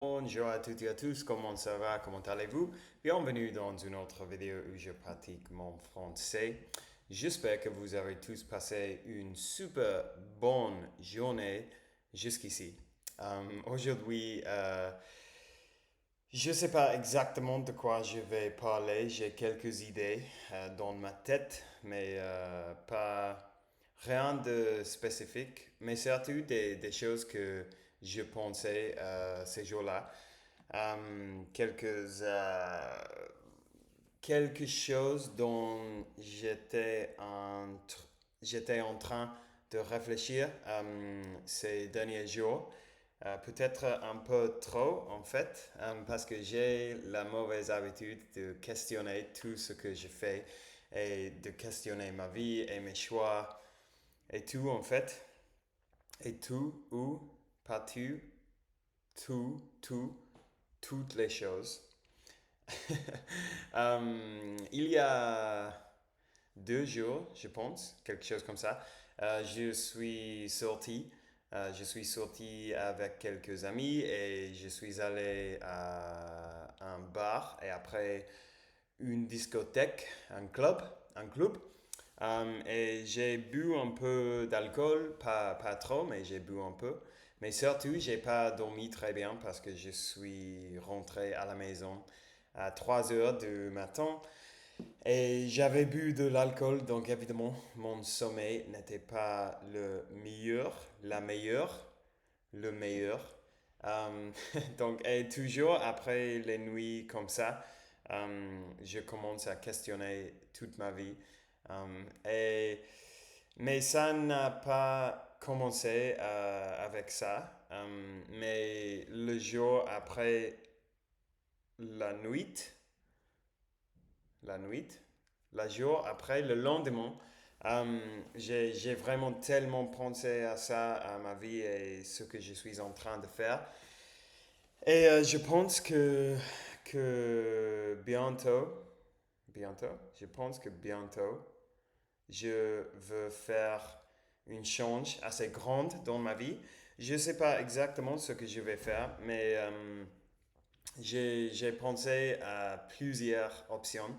Bonjour à toutes et à tous, comment ça va, comment allez-vous? Bienvenue dans une autre vidéo où je pratique mon français. J'espère que vous avez tous passé une super bonne journée jusqu'ici. Aujourd'hui, je ne sais pas exactement de quoi je vais parler. J'ai quelques idées dans ma tête, mais pas rien de spécifique. Mais surtout des choses que je pensais ces jours-là. Quelque chose dont j'étais en train de réfléchir ces derniers jours. Peut-être un peu trop en fait, parce que j'ai la mauvaise habitude de questionner tout ce que je fais et de questionner ma vie et mes choix et tout en fait. Et tout ou pas tout, toutes les choses. Il y a 2 jours, je pense, quelque chose comme ça. Je suis sorti avec quelques amis et je suis allé à un bar et après une discothèque, un club. Et j'ai bu un peu d'alcool, pas trop, mais j'ai bu un peu. Mais surtout, j'ai pas dormi très bien parce que je suis rentré à la maison à 3 heures du matin et j'avais bu de l'alcool, donc évidemment, mon sommeil n'était pas le meilleur. Euh, donc, et toujours après les nuits comme ça, je commence à questionner toute ma vie. Euh, et, mais ça n'a pas commencé avec ça. Mais le jour après la nuit, la nuit, la jour après, le lendemain, j'ai vraiment tellement pensé à ça, à ma vie et ce que je suis en train de faire. Et je pense que je pense que bientôt, je veux faire une change assez grande dans ma vie. Je ne sais pas exactement ce que je vais faire, mais j'ai pensé à plusieurs options.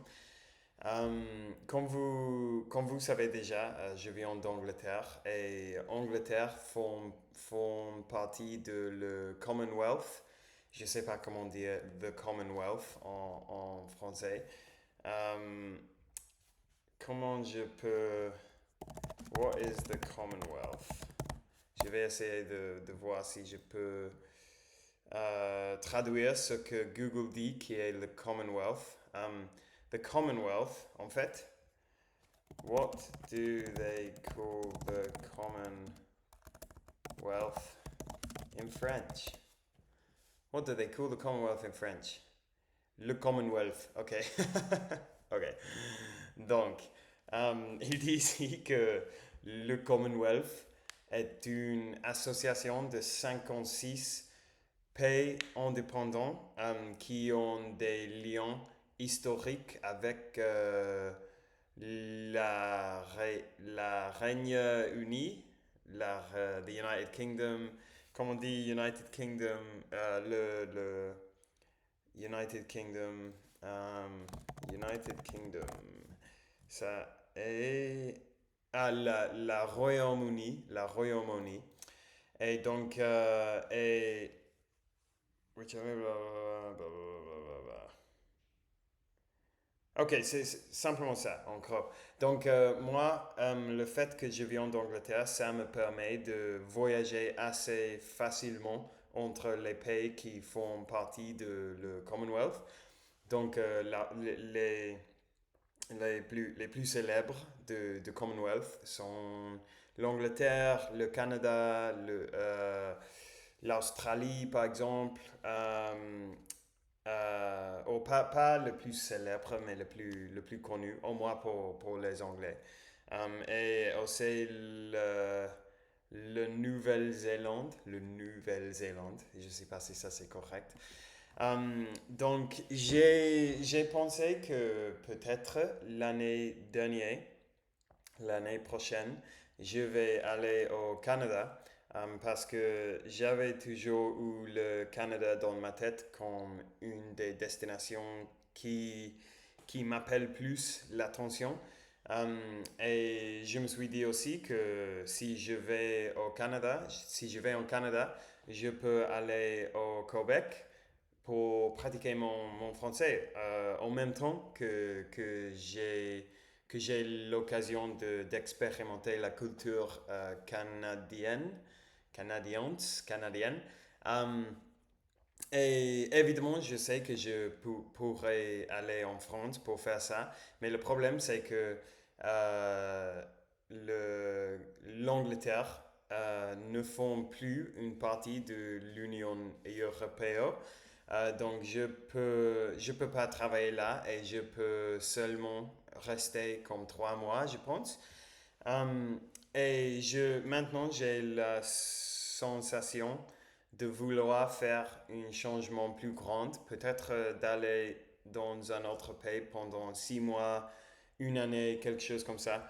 Comme vous savez déjà, je viens d'Angleterre et Angleterre font partie de le Commonwealth. Je ne sais pas comment dire the Commonwealth en français. Euh, Comment je peux... What is the Commonwealth? Je vais essayer de voir si je peux traduire ce que Google dit qui est le Commonwealth. The Commonwealth, en fait, what do they call the Commonwealth in French? What do they call the Commonwealth in French? Le Commonwealth, ok. Ok. Donc, il dit ici que le Commonwealth est une association de 56 pays indépendants qui ont des liens historiques avec la Règne unie, the United Kingdom, comme on dit United Kingdom, le United Kingdom, United Kingdom, ça est la Royaume-Uni, la Royaume-Uni. Et donc, Ok, c'est simplement ça, encore. Donc, moi, le fait que je viens d'Angleterre, ça me permet de voyager assez facilement entre les pays qui font partie de le Commonwealth. Donc, les plus célèbres de Commonwealth sont l'Angleterre, le Canada, l'Australie, par exemple. Ou pas le plus célèbre, mais le plus connu, au moins pour les Anglais. Et aussi le Nouvelle-Zélande, je ne sais pas si ça c'est correct. Donc, j'ai pensé que peut-être l'année prochaine, je vais aller au Canada parce que j'avais toujours eu le Canada dans ma tête comme une des destinations qui m'appelle plus l'attention. Et je me suis dit aussi que si je vais au Canada, si je vais au Canada, je peux aller au Québec pour pratiquer mon français en même temps que j'ai l'occasion d'expérimenter la culture canadienne. Euh, et évidemment, je sais que je pourrais aller en France pour faire ça, mais le problème, c'est que euh, l'Angleterre ne font plus une partie de l'Union européenne. Donc, je peux pas travailler là et je peux seulement rester comme 3 mois, je pense. Euh, Maintenant, j'ai la sensation de vouloir faire un changement plus grand, peut-être d'aller dans un autre pays pendant 6 mois, une année, quelque chose comme ça.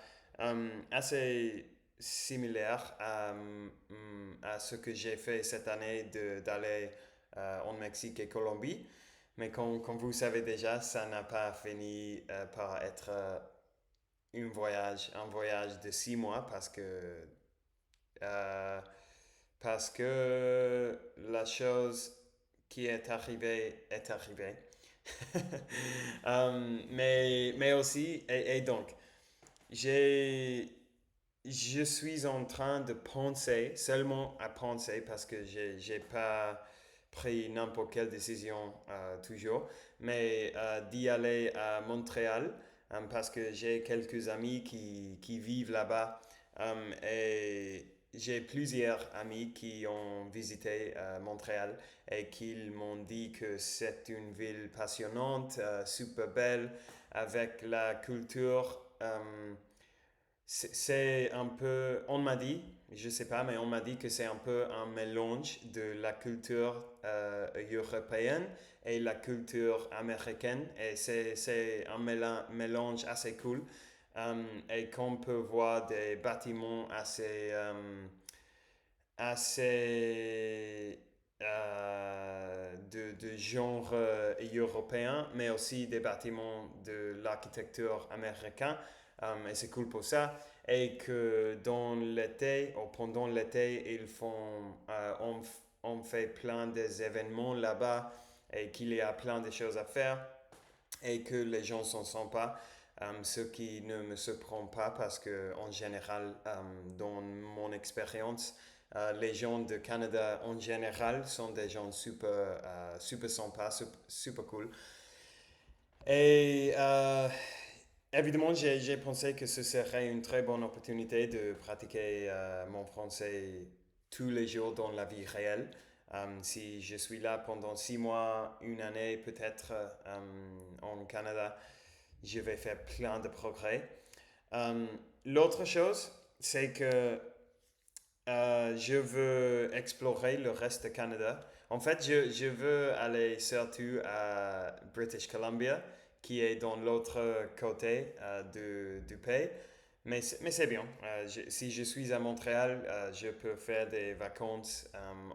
Assez similaire à ce que j'ai fait cette année d'aller en Mexique et Colombie. Mais comme vous savez déjà, ça n'a pas fini par être un voyage de 6 mois euh, parce que la chose qui est arrivée. Mais aussi, et donc, j'ai, je suis en train de penser, seulement à penser, parce que j'ai pas pris n'importe quelle décision toujours, mais d'y aller à Montréal, parce que j'ai quelques amis qui vivent là-bas, et j'ai plusieurs amis qui ont visité Montréal et qui m'ont dit que c'est une ville passionnante, super belle, avec la culture. C'est un peu, on m'a dit, je sais pas, mais on m'a dit que c'est un peu un mélange de la culture européenne et la culture américaine. Et c'est un mélange assez cool. Et qu'on peut voir des bâtiments assez de genre européen, mais aussi des bâtiments de l'architecture américaine. Et c'est cool pour ça. Et que dans l'été, ou pendant l'été, on fait plein des événements là-bas et qu'il y a plein de choses à faire et que les gens sont sympas. Ce qui ne me surprend pas parce que en général, dans mon expérience, les gens de Canada en général sont des gens super sympas, super cool. Et évidemment, j'ai pensé que ce serait une très bonne opportunité de pratiquer mon français tous les jours dans la vie réelle. Si je suis là pendant 6 mois, une année peut-être en Canada, je vais faire plein de progrès. Euh, L'autre chose, c'est que je veux explorer le reste du Canada. En fait, je veux aller surtout à British Columbia, qui est dans l'autre côté du pays. Mais c'est bien. Si je suis à Montréal, je peux faire des vacances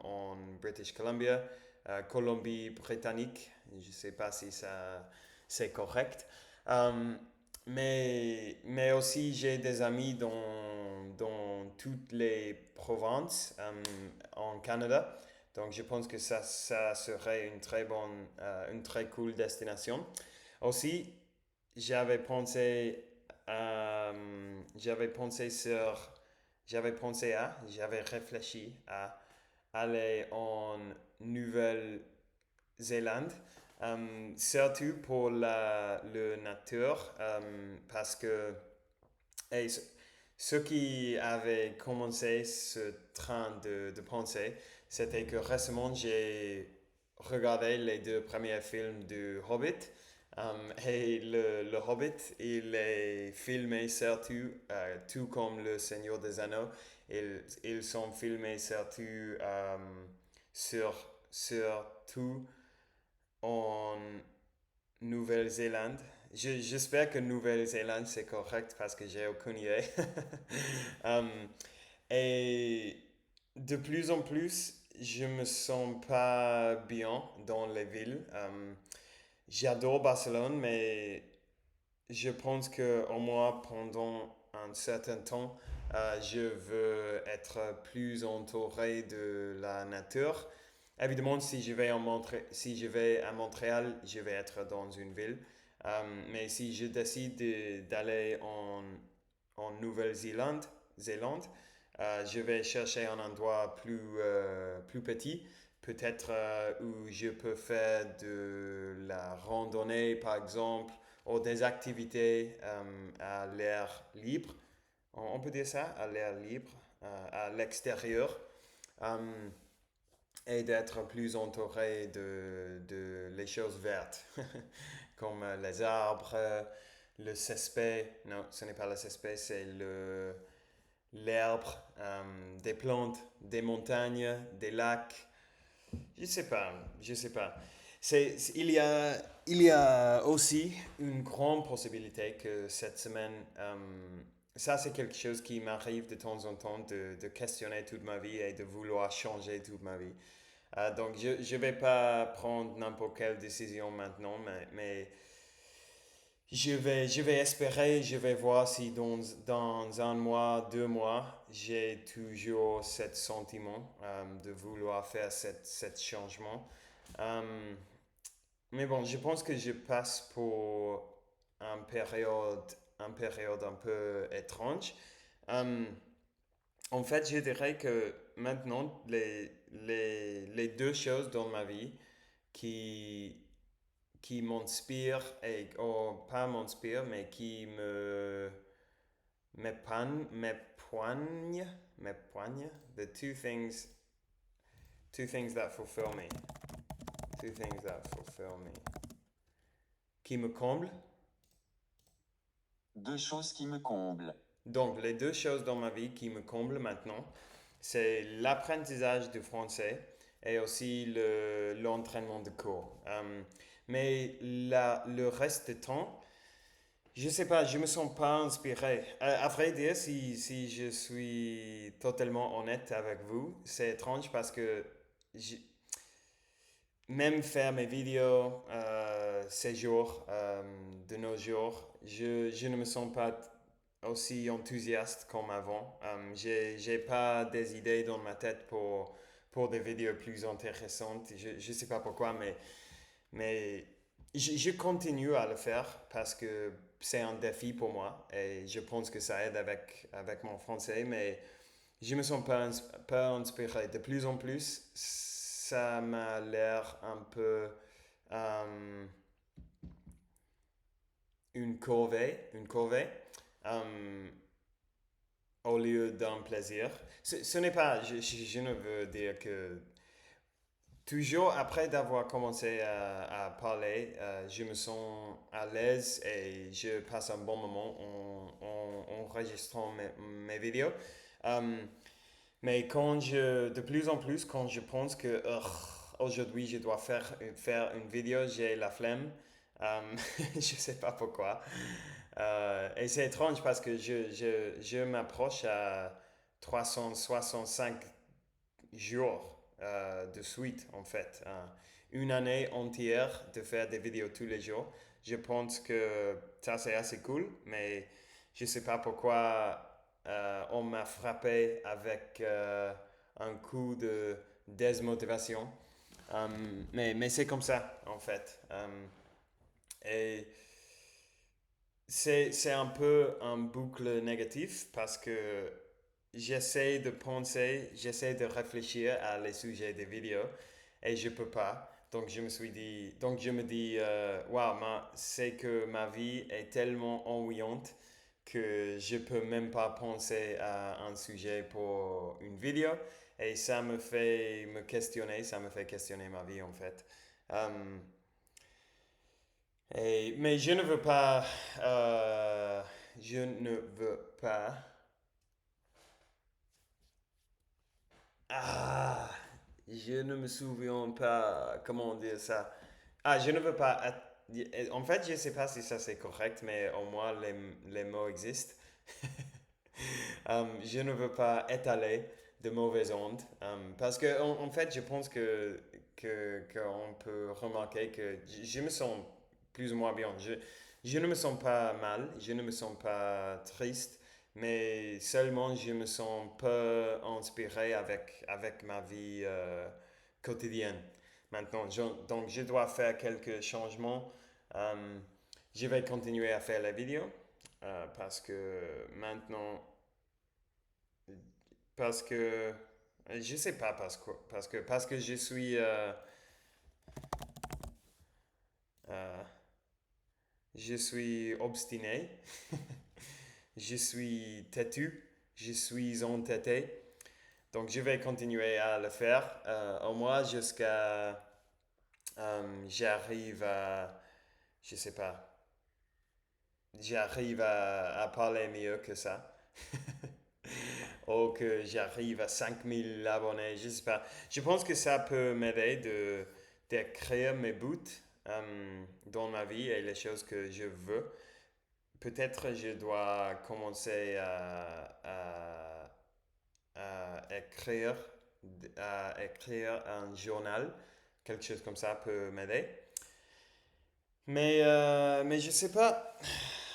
en British Columbia, Colombie-Britannique. Je ne sais pas si ça c'est correct. Euh, mais aussi, j'ai des amis dans toutes les provinces en Canada. Donc, je pense que ça serait une très cool destination. Aussi, j'avais pensé, j'avais pensé sur, j'avais réfléchi à aller en Nouvelle-Zélande, surtout pour le nature, parce que et ce qui avait commencé ce train de pensée, c'était que récemment j'ai regardé les 2 premiers films du Hobbit. Et le Hobbit, il est filmé surtout, tout comme Le Seigneur des Anneaux, ils sont filmés sur, surtout en Nouvelle-Zélande. J'espère que Nouvelle-Zélande c'est correct parce que j'ai aucune idée. Um, et De plus en plus, je me sens pas bien dans les villes. J'adore Barcelone, mais je pense que au moins pendant un certain temps, je veux être plus entouré de la nature. Évidemment, si je vais à Montréal, je vais être dans une ville. Mais si je décide d'aller en Zélande, je vais chercher un endroit plus petit, peut-être où je peux faire de la randonnée, par exemple, ou des activités à l'air libre. On peut dire ça, à l'air libre, à l'extérieur, euh, et d'être plus entouré de les choses vertes, comme les arbres, le césped. Non, ce n'est pas le césped, c'est l'herbe, des plantes, des montagnes, des lacs. Je sais pas. Il y a aussi une grande possibilité que cette semaine, ça c'est quelque chose qui m'arrive de temps en temps de questionner toute ma vie et de vouloir changer toute ma vie. Donc je ne vais pas prendre n'importe quelle décision maintenant, mais je vais espérer, je vais voir si dans un mois, 2 mois, j'ai toujours ce sentiment de vouloir faire cet changement. Euh, mais bon, je pense que je passe pour une période un peu étrange. Euh, En fait, je dirais que maintenant, les deux choses dans ma vie qui, qui m'inspirent, pas m'inspirent, mais qui m'époignent, the two things that fulfill me, two things that fulfill me, qui me comblent. Deux choses qui me comblent. Donc, les deux choses dans ma vie qui me comblent maintenant, c'est l'apprentissage du français et aussi l'entraînement de cours. Mais le reste du temps, je sais pas, je me sens pas inspiré. À vrai dire, si je suis totalement honnête avec vous, c'est étrange parce que j- même faire mes vidéos ces jours, de nos jours, je ne me sens pas aussi enthousiaste comme avant. J'ai pas des idées dans ma tête pour des vidéos plus intéressantes. Je sais pas pourquoi, mais je continue à le faire parce que c'est un défi pour moi et je pense que ça aide avec mon français, mais je me sens pas inspiré. De plus en plus, ça m'a l'air un peu euh, une corvée. Euh, Au lieu d'un plaisir. Ce n'est pas, je ne veux dire que toujours après d'avoir commencé à parler, je me sens à l'aise et je passe un bon moment en enregistrant mes vidéos. Euh, mais de plus en plus, quand je pense que aujourd'hui je dois faire une vidéo, j'ai la flemme. Je sais pas pourquoi. Et c'est étrange parce que je m'approche à 365 jours de suite, en fait. Une année entière de faire des vidéos tous les jours. Je pense que ça, c'est assez cool, mais je sais pas pourquoi on m'a frappé avec un coup de désmotivation. Mais c'est comme ça, en fait. Et c'est un peu un boucle négatif parce que j'essaie de réfléchir à les sujets des vidéos et je peux pas. Donc je me dis, waouh, c'est que ma vie est tellement ennuyante que je peux même pas penser à un sujet pour une vidéo et ça me fait me questionner, ça me fait questionner ma vie en fait. Euh, mais je ne veux pas, ah, je ne me souviens pas comment dire ça. Ah, je ne veux pas, en fait, je sais pas si ça c'est correct, mais au moins les mots existent. Je ne veux pas étaler de mauvaises ondes. Parce que, en fait, je pense qu'on peut remarquer que je me sens plus ou moins bien. Je ne me sens pas mal, je ne me sens pas triste, mais seulement je me sens peu inspiré avec ma vie quotidienne. Maintenant, donc je dois faire quelques changements. Euh, je vais continuer à faire la vidéo parce que maintenant, parce que je sais pas parce que je suis euh, je suis obstiné, je suis têtu, je suis entêté. Donc je vais continuer à le faire au moins jusqu'à j'arrive à je sais pas j'arrive à parler mieux que ça. Ou que j'arrive à 5000 abonnés, je sais pas. Je pense que ça peut m'aider d'écrire mes buts dans ma vie et les choses que je veux. Peut-être je dois commencer à à écrire un journal. Quelque chose comme ça peut m'aider. Mais je sais pas.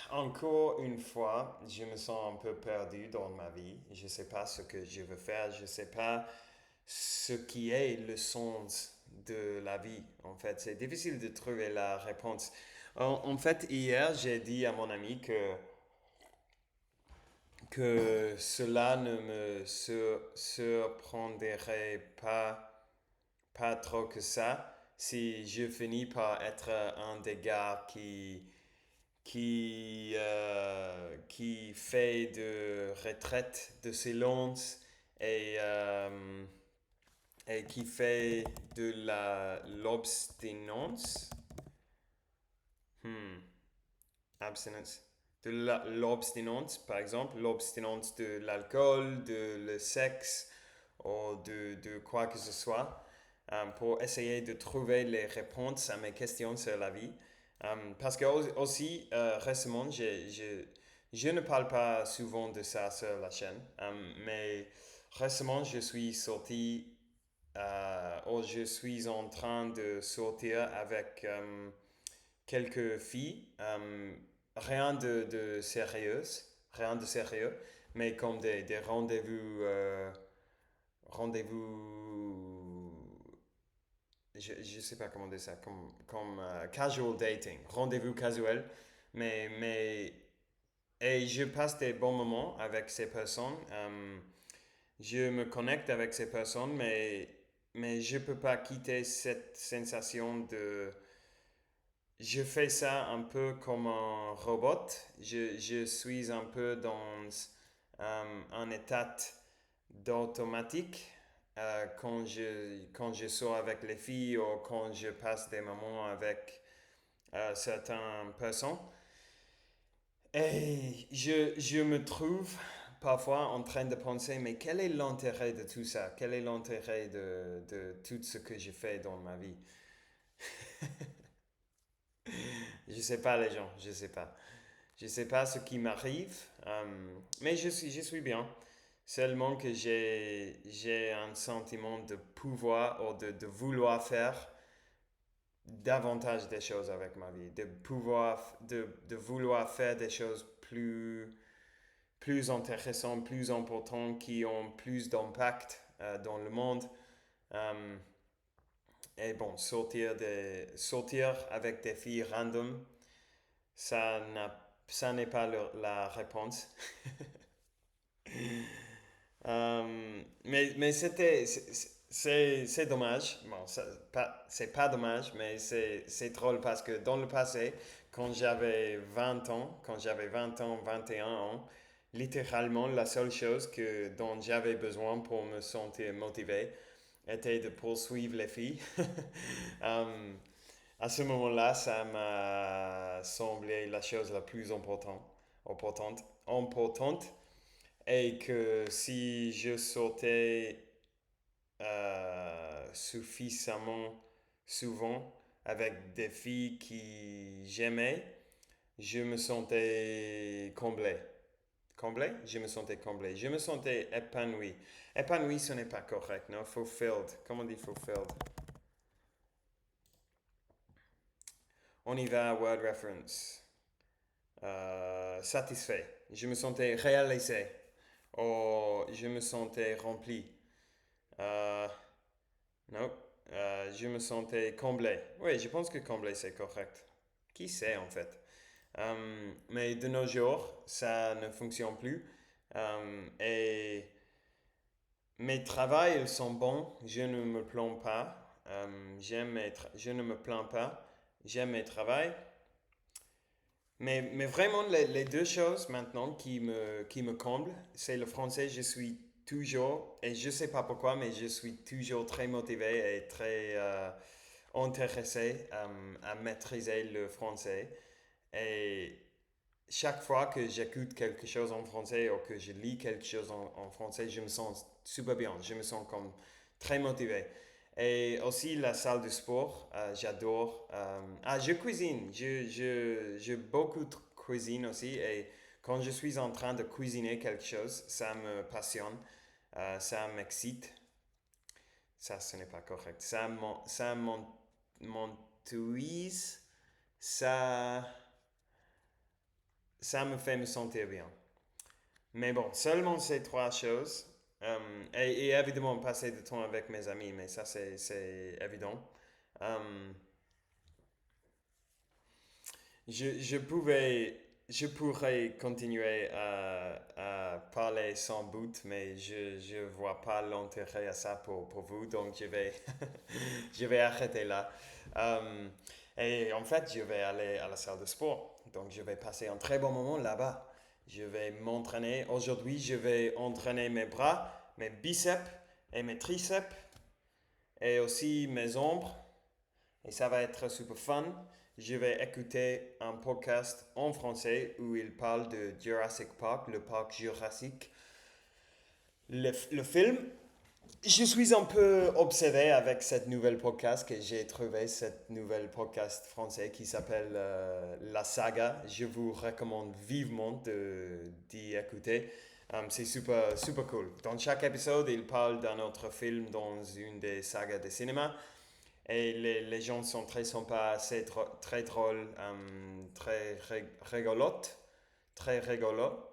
Encore une fois, je me sens un peu perdu dans ma vie. Je ne sais pas ce que je veux faire. Je ne sais pas ce qui est le sens de la vie. En fait, c'est difficile de trouver la réponse. En fait, hier, j'ai dit à mon ami que cela ne me surprendrait pas trop que ça si je finis par être un des gars qui fait de retraite de silence et qui fait de l'obstinence. Hmm, abstinence. L'obstinence, par exemple, l'obstinence de l'alcool, de le sexe ou de quoi que ce soit, pour essayer de trouver les réponses à mes questions sur la vie. Parce que aussi, récemment, je ne parle pas souvent de ça sur la chaîne, mais récemment, je suis sorti, ou je suis en train de sortir avec quelques filles, rien de sérieux, rien de sérieux, mais comme des rendez-vous, je sais pas comment dire ça, comme casual dating, rendez-vous casuel, mais, et je passe des bons moments avec ces personnes, je me connecte avec ces personnes, mais je peux pas quitter cette sensation je fais ça un peu comme un robot. Je suis un peu dans un état d'automatique quand je sors avec les filles ou quand je passe des moments avec certaines personnes. Et je me trouve parfois en train de penser, mais quel est l'intérêt de tout ça? Quel est l'intérêt de tout ce que je fais dans ma vie? Je sais pas les gens, je sais pas. Je sais pas ce qui m'arrive, mais je suis bien. Seulement que j'ai un sentiment de pouvoir ou de vouloir faire davantage des choses avec ma vie, de vouloir faire des choses plus intéressantes, plus importantes, qui ont plus d'impact dans le monde. Euh, et bon, sortir avec des filles random, ça n'est pas la réponse. Mais c'est dommage. Bon, c'est pas dommage, mais c'est drôle parce que dans le passé, quand j'avais 20 ans, 21 ans, littéralement, la seule chose dont j'avais besoin pour me sentir motivé était de poursuivre les filles. Euh, à ce moment-là, ça m'a semblé la chose la plus importante et que si je sortais suffisamment souvent avec des filles qui j'aimais, je me sentais comblé. Comblé? Je me sentais comblé. Je me sentais épanoui. Épanoui, ce n'est pas correct, non? Fulfilled. Comment on dit fulfilled? On y va, word reference. Satisfait. Je me sentais réalisé. Oh, je me sentais rempli. Euh, non. Je me sentais comblé. Oui, je pense que comblé, c'est correct. Qui sait, en fait? Mais de nos jours, ça ne fonctionne plus. Et mes travails, ils sont bons. Je ne me plains pas. Je ne me plains pas. J'aime mes travails. Mais vraiment, les deux choses maintenant qui me comblent, c'est le français. Je suis toujours, et je ne sais pas pourquoi, mais je suis toujours très motivé et très intéressé à maîtriser le français. Et chaque fois que j'écoute quelque chose en français ou que je lis quelque chose en français, je me sens super bien. Je me sens comme très motivé. Et aussi la salle de sport, j'adore. Je cuisine. Je beaucoup de cuisine aussi. Et quand je suis en train de cuisiner quelque chose, ça me passionne. Ça m'excite. Ça, ce n'est pas correct. Ça m'enthouise. Ça, ça me fait me sentir bien. Mais bon, seulement ces trois choses. Et évidemment, passer du temps avec mes amis, mais ça, c'est évident. Euh, je pourrais continuer à parler sans but, mais je vois pas l'intérêt à ça pour vous, donc je vais arrêter là. Euh, et en fait, je vais aller à la salle de sport, donc je vais passer un très bon moment là-bas. Je vais m'entraîner. Aujourd'hui, je vais entraîner mes bras, mes biceps et mes triceps, et aussi mes ombres. Et ça va être super fun. Je vais écouter un podcast en français où il parle de Jurassic Park, le parc Jurassique. Le film, je suis un peu obsédé avec cette nouvelle podcast que j'ai trouvé, cette nouvelle podcast français qui s'appelle La Saga. Je vous recommande vivement d'y écouter. C'est super cool. Dans chaque épisode, il parle d'un autre film dans une des sagas de cinéma. Et les gens sont très sympas, c'est très drôle, très rigolote, très rigolo.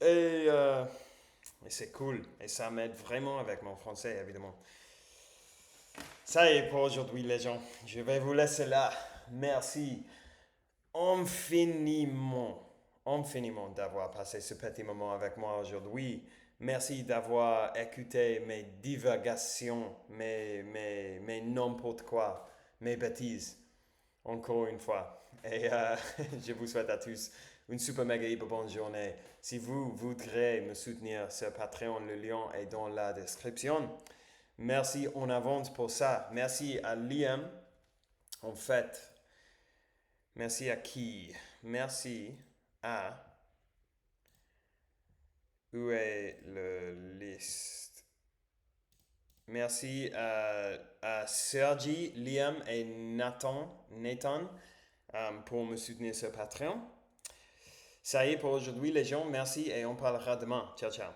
Et, euh, et c'est cool. Et ça m'aide vraiment avec mon français, évidemment. Ça y est pour aujourd'hui, les gens. Je vais vous laisser là. Merci infiniment, infiniment d'avoir passé ce petit moment avec moi aujourd'hui. Merci d'avoir écouté mes divagations, mes n'importe quoi, mes bêtises, encore une fois. Et je vous souhaite à tous une super méga hyper bonne journée. Si vous voudrez me soutenir sur Patreon, le lien est dans la description. Merci en avance pour ça. Merci à Liam. En fait, merci à qui? Merci à... Où est le liste? Merci à Sergi, Liam et Nathan pour me soutenir sur Patreon. Ça y est pour aujourd'hui les gens. Merci et on parlera demain. Ciao, ciao.